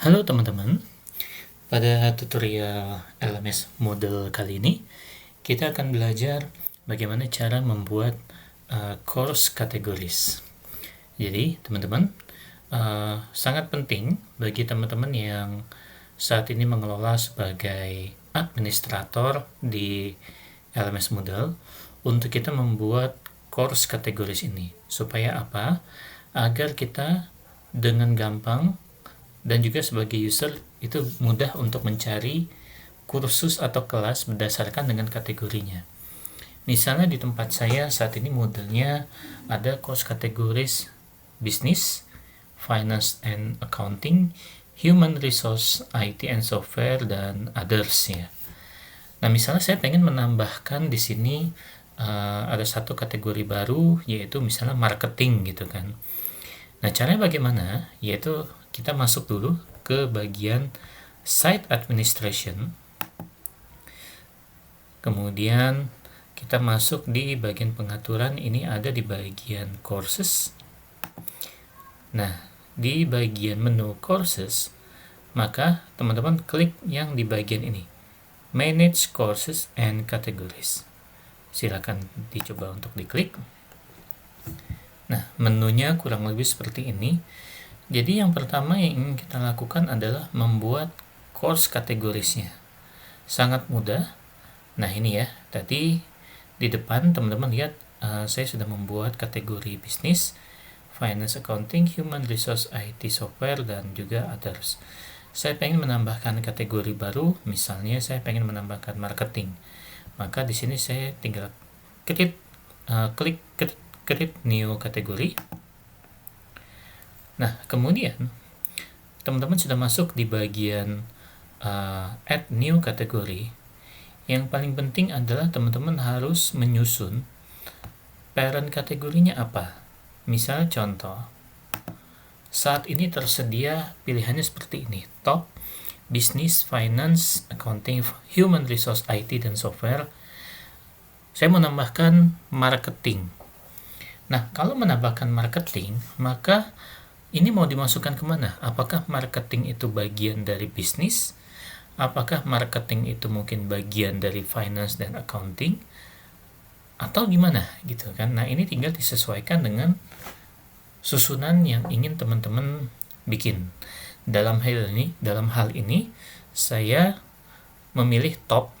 Halo teman-teman, pada tutorial LMS model kali ini kita akan belajar bagaimana cara membuat course categories. Jadi teman-teman, sangat penting bagi teman-teman yang saat ini mengelola sebagai administrator di LMS model untuk kita membuat course categories ini. Supaya apa? Agar kita dengan gampang dan juga sebagai user itu mudah untuk mencari kursus atau kelas berdasarkan dengan kategorinya. Misalnya di tempat saya saat ini modelnya ada course kategoris Business, Finance and Accounting, Human Resource, IT and Software, dan Others ya. Nah, misalnya saya pengen menambahkan di sini ada satu kategori baru, yaitu misalnya marketing gitu kan. Nah, caranya bagaimana? Yaitu kita masuk dulu ke bagian Site Administration. Kemudian kita masuk di bagian pengaturan, ini ada di bagian Courses. Nah, di bagian menu Courses, maka teman-teman klik yang di bagian ini, Manage Courses and Categories. Silakan dicoba untuk diklik. Nah, menunya kurang lebih seperti ini. Jadi yang pertama yang ingin kita lakukan adalah membuat course kategorisnya. Sangat mudah. Nah ini ya, tadi di depan teman-teman lihat saya sudah membuat kategori bisnis, finance, accounting, human resource, IT, software, dan juga others. Saya pengen menambahkan kategori baru, misalnya saya pengen menambahkan marketing. Maka di sini saya tinggal klik create new kategori. Nah, kemudian teman-teman sudah masuk di bagian add new kategori. Yang paling penting adalah teman-teman harus menyusun parent kategorinya apa. Misal contoh, saat ini tersedia pilihannya seperti ini, top, business, finance, accounting, human resource, IT, dan software. Saya menambahkan marketing. Nah, kalau menambahkan marketing, maka ini mau dimasukkan kemana? Apakah marketing itu bagian dari bisnis? Apakah marketing itu mungkin bagian dari finance dan accounting? Atau gimana gitu kan? Nah, ini tinggal disesuaikan dengan susunan yang ingin teman-teman bikin. Dalam hal ini saya memilih top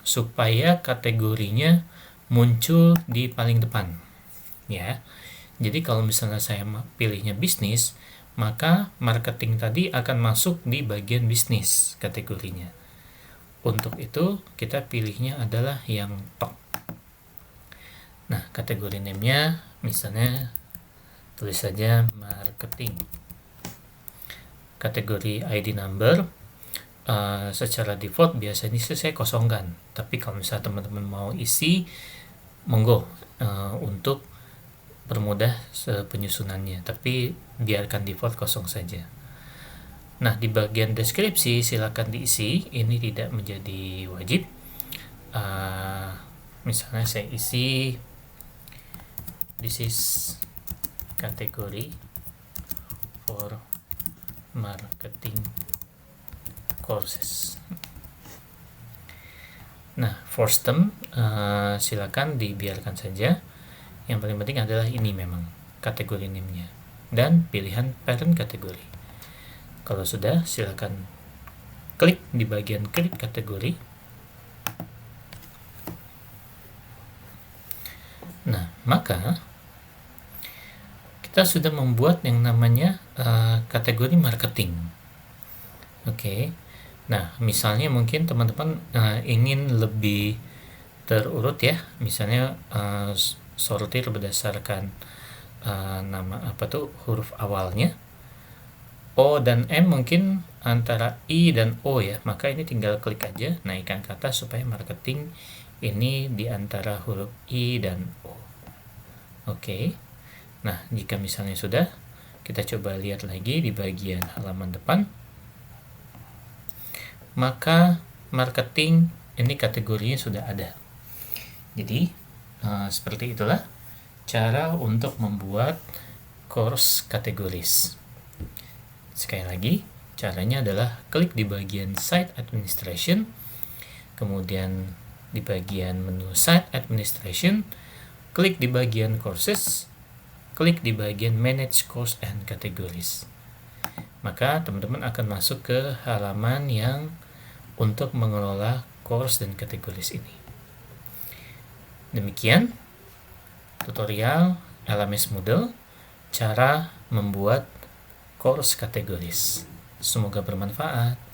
supaya kategorinya muncul di paling depan. Ya. Jadi kalau misalnya saya pilihnya bisnis, maka marketing tadi akan masuk di bagian bisnis kategorinya. Untuk itu kita pilihnya adalah yang top. Nah, kategori name-nya misalnya tulis saja marketing. Kategori ID number secara default biasanya saya kosongkan. Tapi kalau misalnya teman-teman mau isi, monggo untuk permudah penyusunannya, tapi biarkan default kosong saja. Nah, di bagian deskripsi silakan diisi, ini tidak menjadi wajib. Misalnya saya isi this is category for marketing courses. Nah, first term silakan dibiarkan saja. Yang paling penting adalah ini memang kategori name-nya dan pilihan parent kategori. Kalau sudah, silakan klik di bagian create kategori. Nah, maka kita sudah membuat yang namanya kategori marketing. Oke. Nah, misalnya mungkin teman-teman ingin lebih terurut ya, misalnya sortir berdasarkan huruf awalnya. O dan M mungkin antara I dan O ya, maka ini tinggal klik aja naikkan ke atas supaya marketing ini di antara huruf I dan O. Oke. Nah, jika misalnya sudah, kita coba lihat lagi di bagian halaman depan. Maka marketing ini kategorinya sudah ada. Jadi seperti itulah cara untuk membuat course categories. Sekali lagi, Caranya adalah klik di bagian Site Administration, kemudian di bagian menu Site Administration, klik di bagian Courses, klik di bagian Manage Course and Categories. Maka teman-teman akan masuk ke halaman yang untuk mengelola course dan kategoris ini. Demikian tutorial LMS Moodle, cara membuat course kategoris. Semoga bermanfaat.